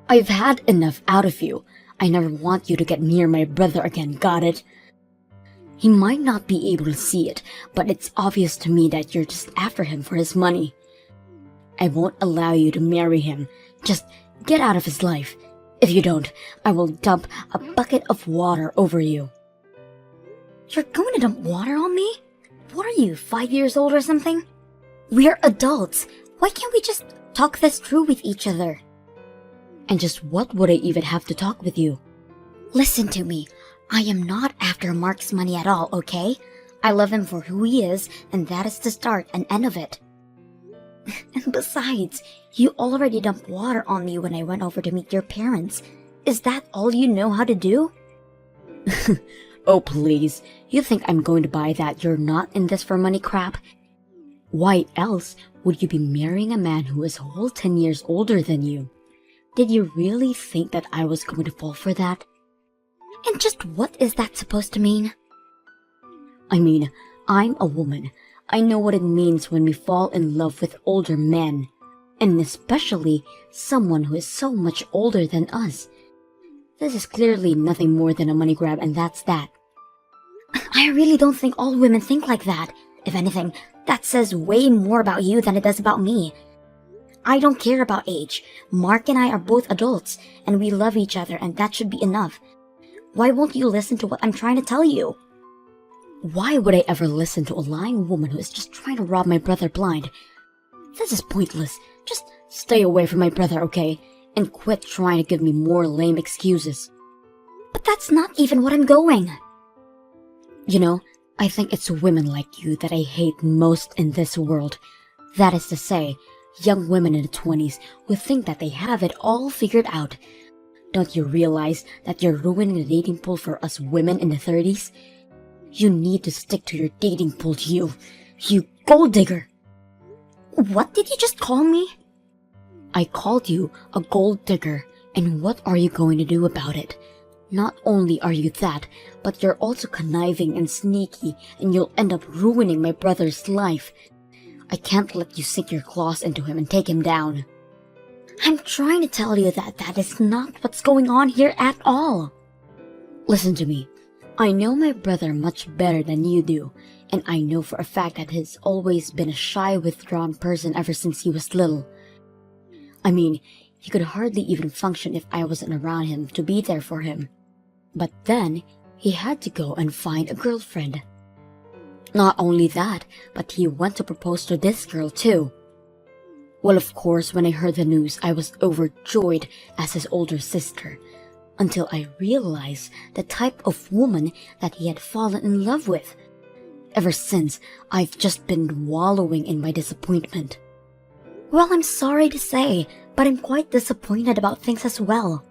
I've had enough out of you. I never want you to get near my brother again, got it? He might not be able to see it, but it's obvious to me that you're just after him for his money. I won't allow you to marry him. Just get out of his life. If you don't, I will dump a bucket of water over you. You're going to dump water on me? What are you, 5 years old or something? We're adults. Why can't we just talk this through with each other? And just what would I even have to talk with you? Listen to me. I am not after Mark's money at all, okay? I love him for who he is, and that is the start and end of it. And besides, you already dumped water on me when I went over to meet your parents. Is that all you know how to do? Oh, please. You think I'm going to buy that you're not in this for money crap? Why else would you be marrying a man who is a whole 10 years older than you? Did you really think that I was going to fall for that? And just what is that supposed to mean? I mean, I'm a woman. I know what it means when we fall in love with older men, and especially someone who is so much older than us. This is clearly nothing more than a money grab, and that's that. I really don't think all women think like that. If anything, that says way more about you than it does about me. I don't care about age. Mark and I are both adults, and we love each other, and that should be enough. Why won't you listen to what I'm trying to tell you? Why would I ever listen to a lying woman who is just trying to rob my brother blind? This is pointless. Just stay away from my brother, okay? And quit trying to give me more lame excuses. But that's not even what I'm going. You know, I think it's women like you that I hate most in this world. That is to say, young women in the 20s who think that they have it all figured out. Don't you realize that you're ruining the dating pool for us women in the 30s? You need to stick to your dating pool, you gold digger. What did you just call me? I called you a gold digger, and what are you going to do about it? Not only are you that, but you're also conniving and sneaky, and you'll end up ruining my brother's life. I can't let you sink your claws into him and take him down. I'm trying to tell you that that is not what's going on here at all. Listen to me. I know my brother much better than you do, and I know for a fact that he's always been a shy, withdrawn person ever since he was little. I mean, he could hardly even function if I wasn't around him to be there for him. But then, he had to go and find a girlfriend. Not only that, but he went to propose to this girl too. Well, of course, when I heard the news, I was overjoyed as his older sister, until I realized the type of woman that he had fallen in love with. Ever since, I've just been wallowing in my disappointment. Well, I'm sorry to say, but I'm quite disappointed about things as well.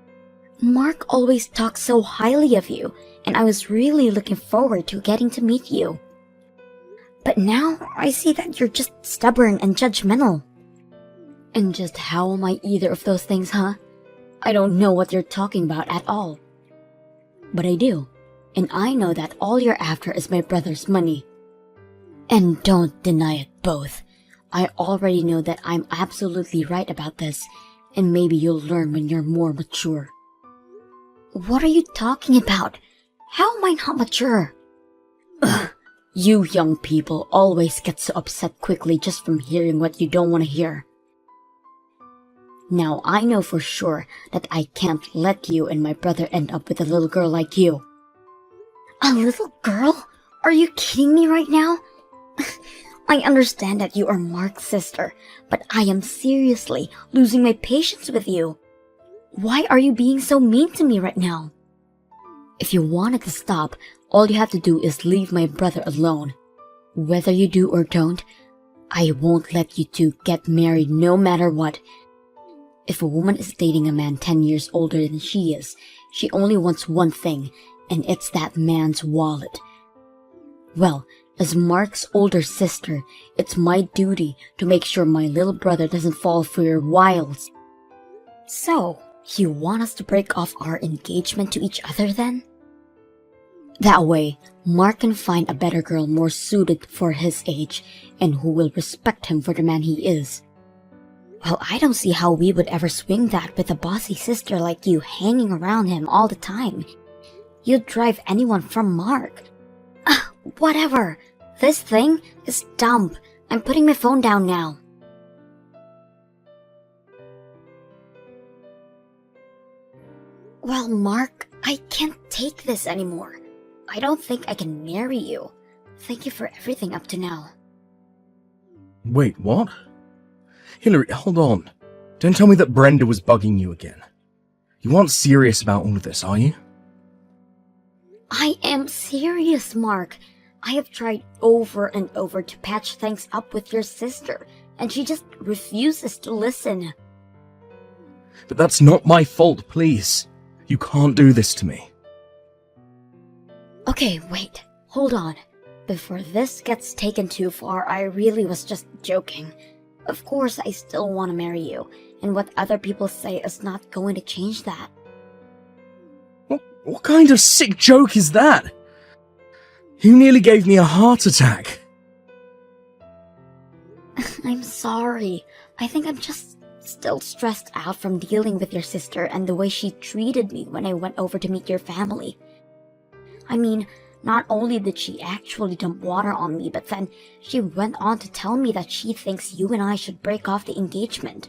Mark always talks so highly of you, and I was really looking forward to getting to meet you. But now, I see that you're just stubborn and judgmental. And just how am I either of those things, huh? I don't know what you're talking about at all. But I do, and I know that all you're after is my brother's money. And don't deny it both. I already know that I'm absolutely right about this, and maybe you'll learn when you're more mature. What are you talking about? How am I not mature? Ugh, you young people always get so upset quickly just from hearing what you don't want to hear. Now I know for sure that I can't let you and my brother end up with a little girl like you. A little girl? Are you kidding me right now? I understand that you are Mark's sister, but I am seriously losing my patience with you. Why are you being so mean to me right now? If you want it to stop, all you have to do is leave my brother alone. Whether you do or don't, I won't let you two get married no matter what. If a woman is dating a man 10 years older than she is, she only wants one thing, and it's that man's wallet. Well, as Mark's older sister, it's my duty to make sure my little brother doesn't fall for your wiles. So, you want us to break off our engagement to each other then? That way, Mark can find a better girl more suited for his age and who will respect him for the man he is. Well, I don't see how we would ever swing that with a bossy sister like you hanging around him all the time. You'd drive anyone from Mark. Whatever. This thing is dumb. I'm putting my phone down now. Well, Mark, I can't take this anymore. I don't think I can marry you. Thank you for everything up to now. Wait, what? Hillary, hold on. Don't tell me that Brenda was bugging you again. You aren't serious about all of this, are you? I am serious, Mark. I have tried over and over to patch things up with your sister, and she just refuses to listen. But that's not my fault, please. You can't do this to me. Okay, wait. Hold on. Before this gets taken too far, I really was just joking. Of course, I still want to marry you, and what other people say is not going to change that. What kind of sick joke is that? You nearly gave me a heart attack. I'm sorry. I think I'm just still stressed out from dealing with your sister and the way she treated me when I went over to meet your family. I mean, not only did she actually dump water on me, but then she went on to tell me that she thinks you and I should break off the engagement.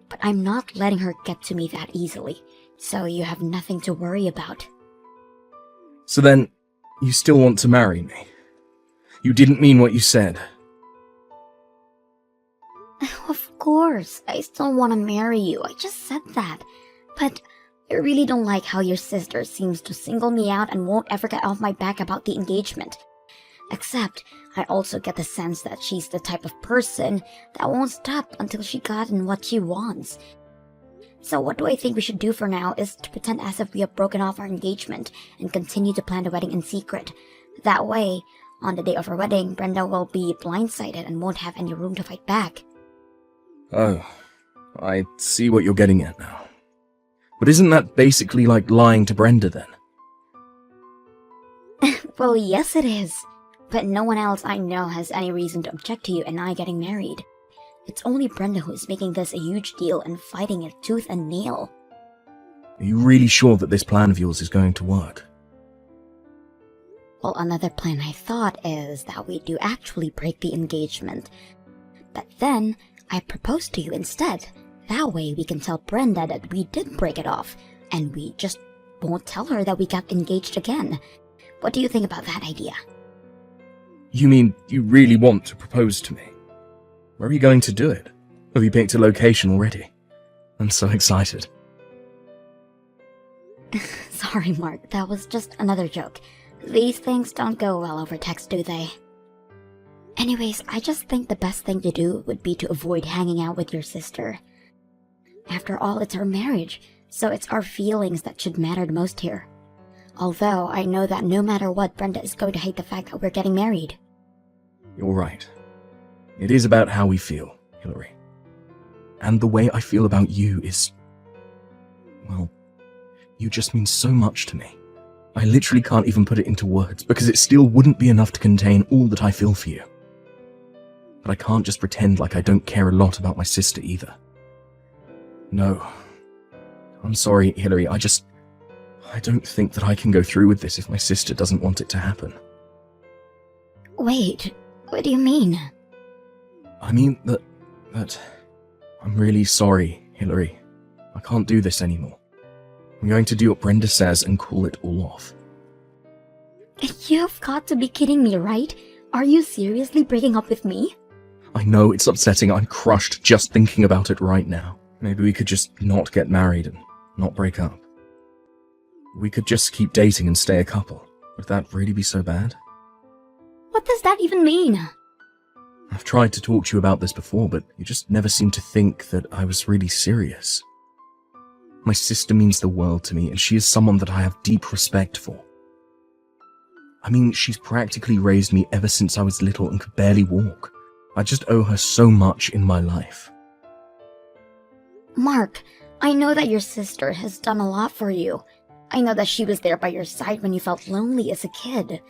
But I'm not letting her get to me that easily, so you have nothing to worry about. So then, you still want to marry me? You didn't mean what you said. Of course, I still want to marry you. I just said that. But I really don't like how your sister seems to single me out and won't ever get off my back about the engagement. Except, I also get the sense that she's the type of person that won't stop until she gotten what she wants. So what do I think we should do for now is to pretend as if we have broken off our engagement and continue to plan the wedding in secret. That way, on the day of our wedding, Brenda will be blindsided and won't have any room to fight back. Oh, I see what you're getting at now. But isn't that basically like lying to Brenda then? Well, yes it is. But no one else I know has any reason to object to you and I getting married. It's only Brenda who is making this a huge deal and fighting it tooth and nail. Are you really sure that this plan of yours is going to work? Well, another plan I thought is that we do actually break the engagement. But then, I propose to you instead. That way we can tell Brenda that we did break it off, and we just won't tell her that we got engaged again. What do you think about that idea? You mean you really want to propose to me? Where are you going to do it? Have you picked a location already? I'm so excited. Sorry, Mark, that was just another joke. These things don't go well over text, do they? Anyways, I just think the best thing to do would be to avoid hanging out with your sister. After all, it's our marriage, so it's our feelings that should matter the most here. Although, I know that no matter what, Brenda is going to hate the fact that we're getting married. You're right. It is about how we feel, Hillary. And the way I feel about you is... well, you just mean so much to me. I literally can't even put it into words, because it still wouldn't be enough to contain all that I feel for you. But I can't just pretend like I don't care a lot about my sister either. No. I'm sorry, Hillary, I don't think that I can go through with this if my sister doesn't want it to happen. Wait, what do you mean? I mean that I'm really sorry, Hillary. I can't do this anymore. I'm going to do what Brenda says and call it all off. You've got to be kidding me, right? Are you seriously breaking up with me? I know it's upsetting. I'm crushed just thinking about it right now. Maybe we could just not get married and not break up. We could just keep dating and stay a couple. Would that really be so bad? What does that even mean? I've tried to talk to you about this before, but you just never seemed to think that I was really serious. My sister means the world to me, and she is someone that I have deep respect for. I mean, she's practically raised me ever since I was little and could barely walk. I just owe her so much in my life. Mark, I know that your sister has done a lot for you. I know that she was there by your side when you felt lonely as a kid.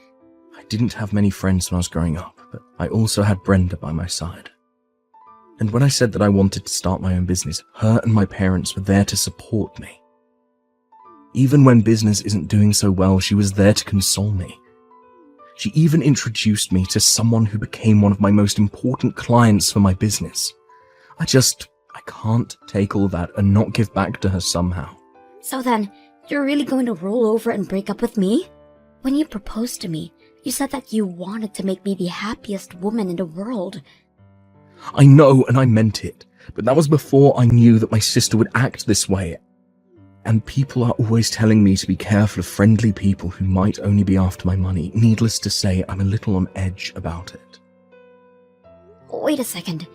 I didn't have many friends when I was growing up, but I also had Brenda by my side. And when I said that I wanted to start my own business, her and my parents were there to support me. Even when business isn't doing so well, she was there to console me. She even introduced me to someone who became one of my most important clients for my business. I can't take all that and not give back to her somehow. So then, you're really going to roll over and break up with me? When you proposed to me, you said that you wanted to make me the happiest woman in the world. I know, and I meant it, but that was before I knew that my sister would act this way. And people are always telling me to be careful of friendly people who might only be after my money. Needless to say, I'm a little on edge about it. Wait a second.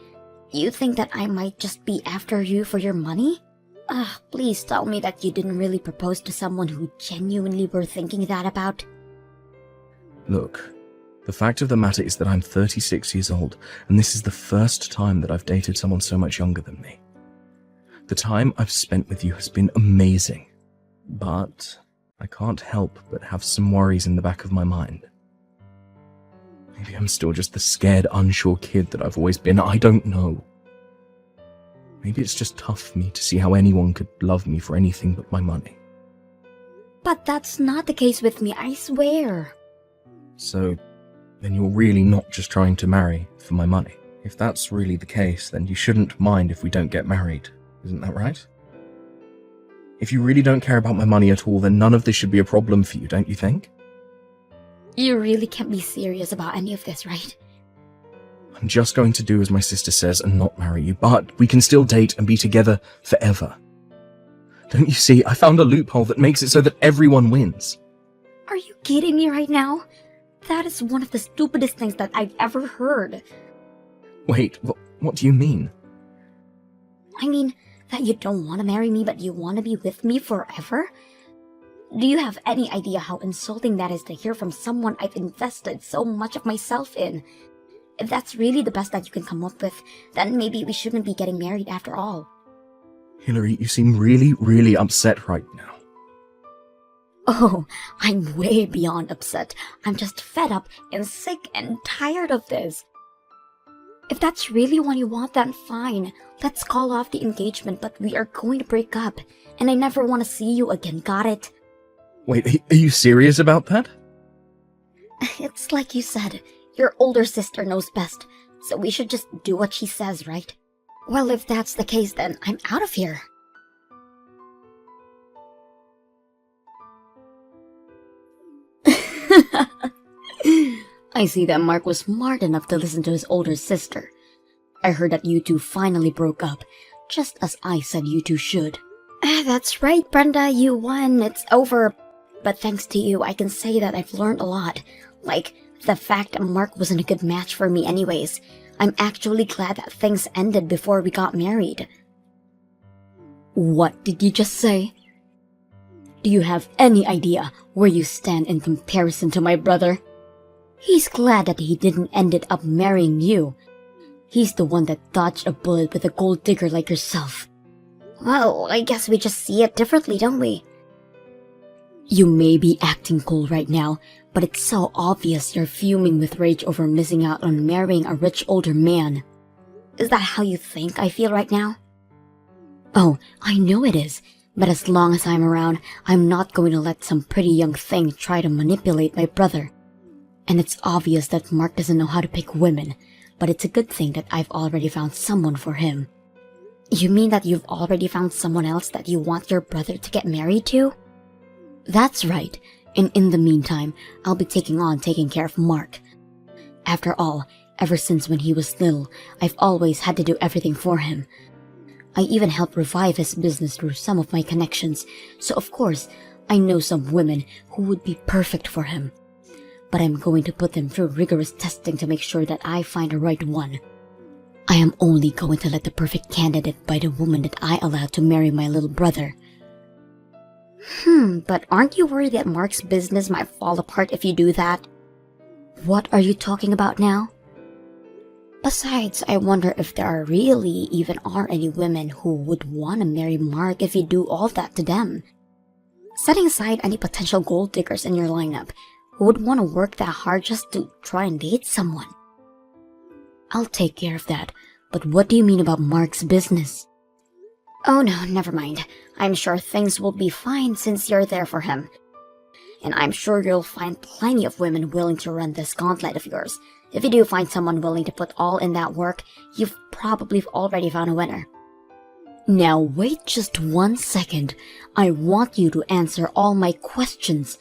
You think that I might just be after you for your money? Please tell me that you didn't really propose to someone who genuinely were thinking that about. Look, the fact of the matter is that I'm 36 years old, and this is the first time that I've dated someone so much younger than me. The time I've spent with you has been amazing, but I can't help but have some worries in the back of my mind. Maybe I'm still just the scared, unsure kid that I've always been. I don't know. Maybe it's just tough for me to see how anyone could love me for anything but my money. But that's not the case with me, I swear. So, then you're really not just trying to marry for my money. If that's really the case, then you shouldn't mind if we don't get married. Isn't that right? If you really don't care about my money at all, then none of this should be a problem for you, don't you think? You really can't be serious about any of this, right? I'm just going to do as my sister says and not marry you, but we can still date and be together forever. Don't you see, I found a loophole that makes it so that everyone wins. Are you kidding me right now? That is one of the stupidest things that I've ever heard. Wait, what do you mean? I mean, that you don't want to marry me but you want to be with me forever? Do you have any idea how insulting that is to hear from someone I've invested so much of myself in? If that's really the best that you can come up with, then maybe we shouldn't be getting married after all. Hillary, you seem really, really upset right now. Oh, I'm way beyond upset. I'm just fed up and sick and tired of this. If that's really what you want, then fine. Let's call off the engagement, but we are going to break up. And I never want to see you again, got it? Wait, are you serious about that? It's like you said, your older sister knows best, so we should just do what she says, right? Well, if that's the case, then I'm out of here. I see that Mark was smart enough to listen to his older sister. I heard that you two finally broke up, just as I said you two should. That's right, Brenda, you won, it's over. But thanks to you, I can say that I've learned a lot. Like, the fact that Mark wasn't a good match for me anyways. I'm actually glad that things ended before we got married. What did you just say? Do you have any idea where you stand in comparison to my brother? He's glad that he didn't ended up marrying you. He's the one that dodged a bullet with a gold digger like yourself. Well, I guess we just see it differently, don't we? You may be acting cool right now, but it's so obvious you're fuming with rage over missing out on marrying a rich older man. Is that how you think I feel right now? Oh, I know it is, but as long as I'm around, I'm not going to let some pretty young thing try to manipulate my brother. And it's obvious that Mark doesn't know how to pick women, but it's a good thing that I've already found someone for him. You mean that you've already found someone else that you want your brother to get married to? That's right, and in the meantime, I'll be taking care of Mark. After all, ever since when he was little, I've always had to do everything for him. I even helped revive his business through some of my connections, so of course, I know some women who would be perfect for him. But I'm going to put them through rigorous testing to make sure that I find the right one. I am only going to let the perfect candidate by the woman that I allowed to marry my little brother. But aren't you worried that Mark's business might fall apart if you do that? What are you talking about now? Besides, I wonder if there really even are any women who would want to marry Mark if you do all that to them. Setting aside any potential gold diggers in your lineup, who would want to work that hard just to try and date someone? I'll take care of that. But what do you mean about Mark's business? Oh no, never mind. I'm sure things will be fine since you're there for him. And I'm sure you'll find plenty of women willing to run this gauntlet of yours. If you do find someone willing to put all in that work, you've probably already found a winner. Now wait just 1 second. I want you to answer all my questions.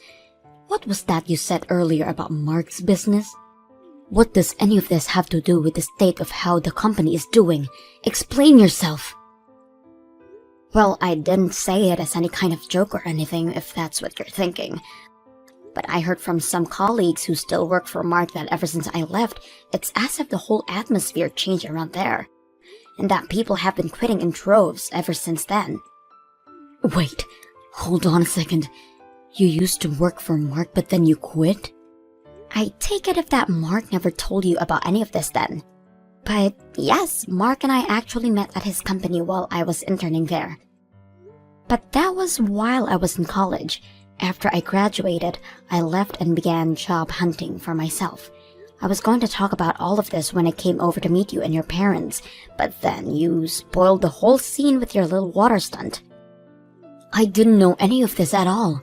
What was that you said earlier about Mark's business? What does any of this have to do with the state of how the company is doing? Explain yourself. Well, I didn't say it as any kind of joke or anything, if that's what you're thinking. But I heard from some colleagues who still work for Mark that ever since I left, it's as if the whole atmosphere changed around there. And that people have been quitting in droves ever since then. Wait, hold on a second. You used to work for Mark, but then you quit? I take it if that Mark never told you about any of this then. But yes, Mark and I actually met at his company while I was interning there. But that was while I was in college. After I graduated, I left and began job hunting for myself. I was going to talk about all of this when I came over to meet you and your parents, but then you spoiled the whole scene with your little water stunt. I didn't know any of this at all.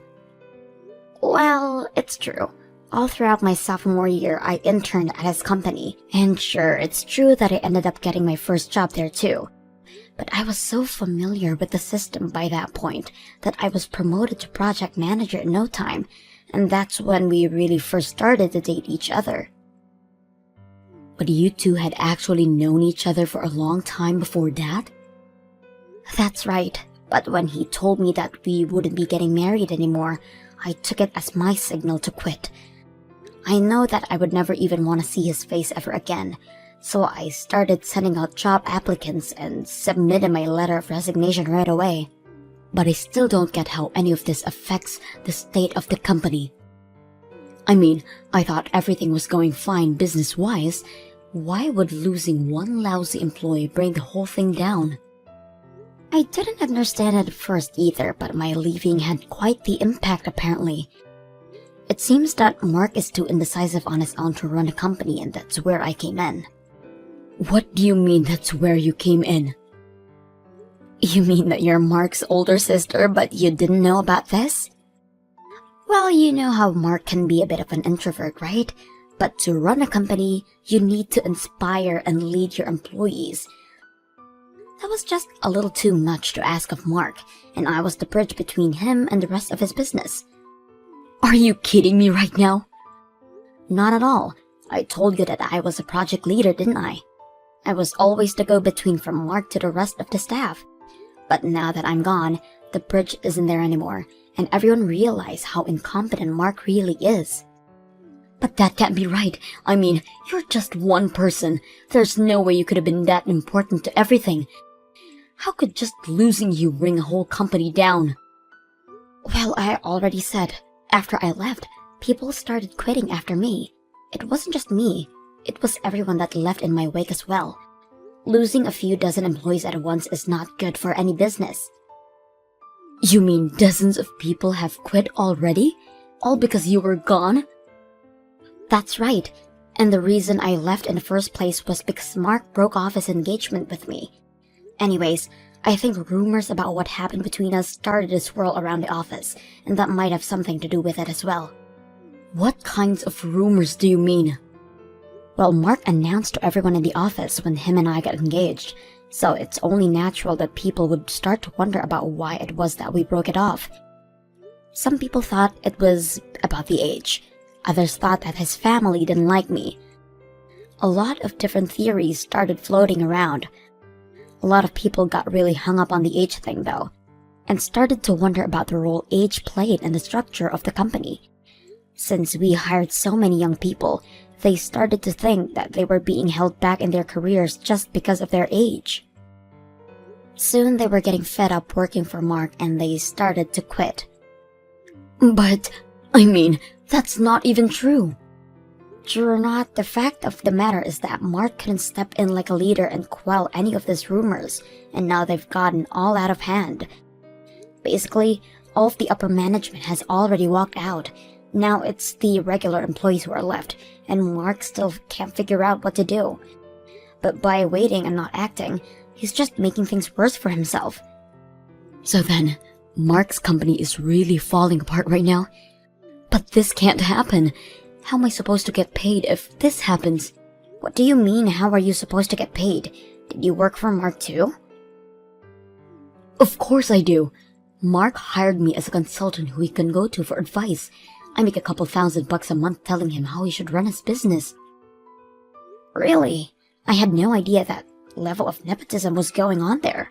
Well, it's true. All throughout my sophomore year, I interned at his company, and sure, it's true that I ended up getting my first job there too. But I was so familiar with the system by that point that I was promoted to project manager in no time, and that's when we really first started to date each other. But you two had actually known each other for a long time before that? That's right, but when he told me that we wouldn't be getting married anymore, I took it as my signal to quit. I know that I would never even want to see his face ever again, so I started sending out job applicants and submitted my letter of resignation right away. But I still don't get how any of this affects the state of the company. I mean, I thought everything was going fine business-wise. Why would losing one lousy employee bring the whole thing down? I didn't understand it at first either, but my leaving had quite the impact apparently. It seems that Mark is too indecisive on his own to run a company, and that's where I came in. What do you mean that's where you came in? You mean that you're Mark's older sister, but you didn't know about this? Well, you know how Mark can be a bit of an introvert, right? But to run a company, you need to inspire and lead your employees. That was just a little too much to ask of Mark, and I was the bridge between him and the rest of his business. Are you kidding me right now? Not at all. I told you that I was a project leader, didn't I? I was always the go-between from Mark to the rest of the staff. But now that I'm gone, the bridge isn't there anymore, and everyone realized how incompetent Mark really is. But that can't be right. I mean, you're just one person. There's no way you could have been that important to everything. How could just losing you bring a whole company down? Well, I already said, after I left, people started quitting after me. It wasn't just me. It was everyone that left in my wake as well. Losing a few dozen employees at once is not good for any business. You mean dozens of people have quit already? All because you were gone? That's right. And the reason I left in the first place was because Mark broke off his engagement with me. Anyways, I think rumors about what happened between us started to swirl around the office, and that might have something to do with it as well. What kinds of rumors do you mean? Well, Mark announced to everyone in the office when him and I got engaged, so it's only natural that people would start to wonder about why it was that we broke it off. Some people thought it was about the age. Others thought that his family didn't like me. A lot of different theories started floating around. A lot of people got really hung up on the age thing though, and started to wonder about the role age played in the structure of the company. Since we hired so many young people, they started to think that they were being held back in their careers just because of their age. Soon they were getting fed up working for Mark and they started to quit. But, I mean, that's not even true. True or not, the fact of the matter is that Mark couldn't step in like a leader and quell any of these rumors, and now they've gotten all out of hand. Basically, all of the upper management has already walked out. Now it's the regular employees who are left, and Mark still can't figure out what to do. But by waiting and not acting, he's just making things worse for himself. So then, Mark's company is really falling apart right now? But this can't happen. How am I supposed to get paid if this happens? What do you mean, how are you supposed to get paid? Did you work for Mark too? Of course I do. Mark hired me as a consultant who he can go to for advice. I make a couple $1,000 a month telling him how he should run his business. Really? I had no idea that level of nepotism was going on there.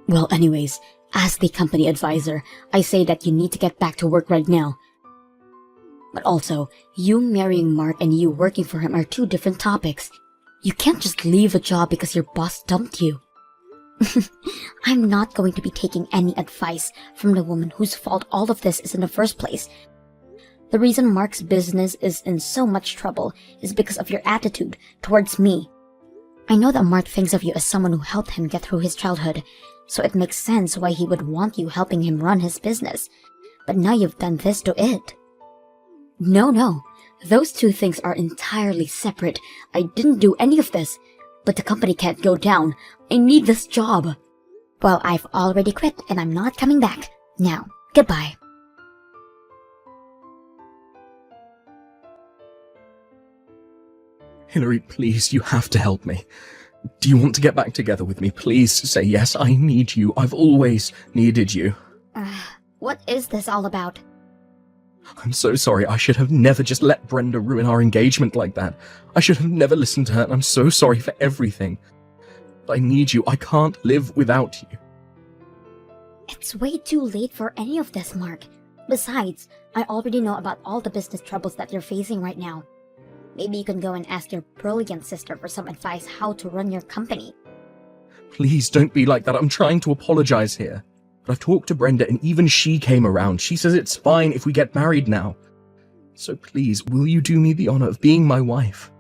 Well, anyways, as the company advisor, I say that you need to get back to work right now. But also, you marrying Mark and you working for him are two different topics. You can't just leave a job because your boss dumped you. I'm not going to be taking any advice from the woman whose fault all of this is in the first place. The reason Mark's business is in so much trouble is because of your attitude towards me. I know that Mark thinks of you as someone who helped him get through his childhood, so it makes sense why he would want you helping him run his business. But now you've done this to it. No. Those two things are entirely separate. I didn't do any of this. But the company can't go down. I need this job. Well, I've already quit and I'm not coming back. Now, goodbye. Hillary, please, you have to help me. Do you want to get back together with me? Please say yes. I need you. I've always needed you. What is this all about? I'm so sorry. I should have never just let Brenda ruin our engagement like that. I should have never listened to her, and I'm so sorry for everything. But I need you. I can't live without you. It's way too late for any of this, Mark. Besides, I already know about all the business troubles that you're facing right now. Maybe you can go and ask your brilliant sister for some advice how to run your company. Please don't be like that. I'm trying to apologize here. But I've talked to Brenda and even she came around. She says it's fine if we get married now. So please, will you do me the honor of being my wife?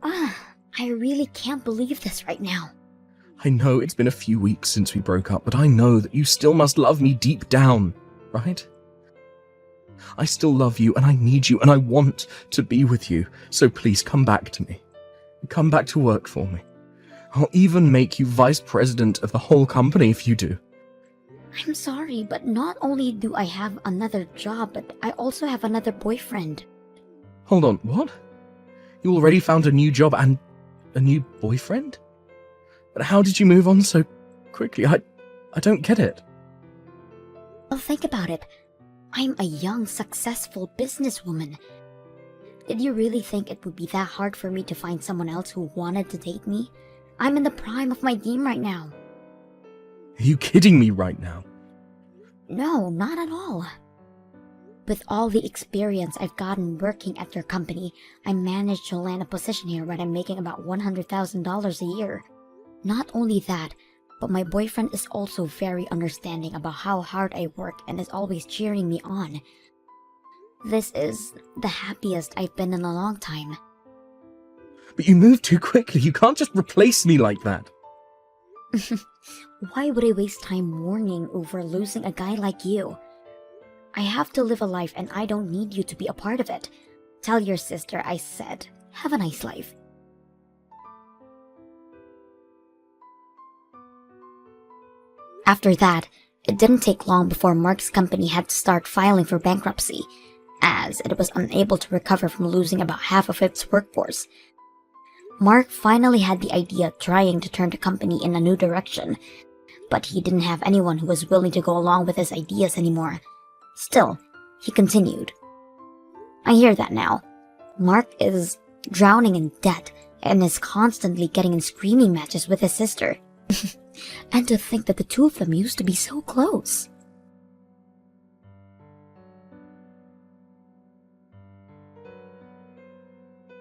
I really can't believe this right now. I know it's been a few weeks since we broke up, but I know that you still must love me deep down, right? I still love you and I need you and I want to be with you. So please come back to me. Come back to work for me. I'll even make you vice president of the whole company if you do. I'm sorry, but not only do I have another job, but I also have another boyfriend. Hold on, what? You already found a new job and a new boyfriend? But how did you move on so quickly? I don't get it. Well, think about it. I'm a young, successful businesswoman. Did you really think it would be that hard for me to find someone else who wanted to date me? I'm in the prime of my game right now. Are you kidding me right now? No, not at all. With all the experience I've gotten working at your company, I managed to land a position here where I'm making about $100,000 a year. Not only that, but my boyfriend is also very understanding about how hard I work and is always cheering me on. This is the happiest I've been in a long time. But you moved too quickly. You can't just replace me like that. Why would I waste time mourning over losing a guy like you? I have to live a life and I don't need you to be a part of it. Tell your sister I said, have a nice life. After that, it didn't take long before Mark's company had to start filing for bankruptcy, as it was unable to recover from losing about half of its workforce. Mark finally had the idea of trying to turn the company in a new direction, but he didn't have anyone who was willing to go along with his ideas anymore. Still, he continued. I hear that now. Mark is drowning in debt and is constantly getting in screaming matches with his sister. And to think that the two of them used to be so close.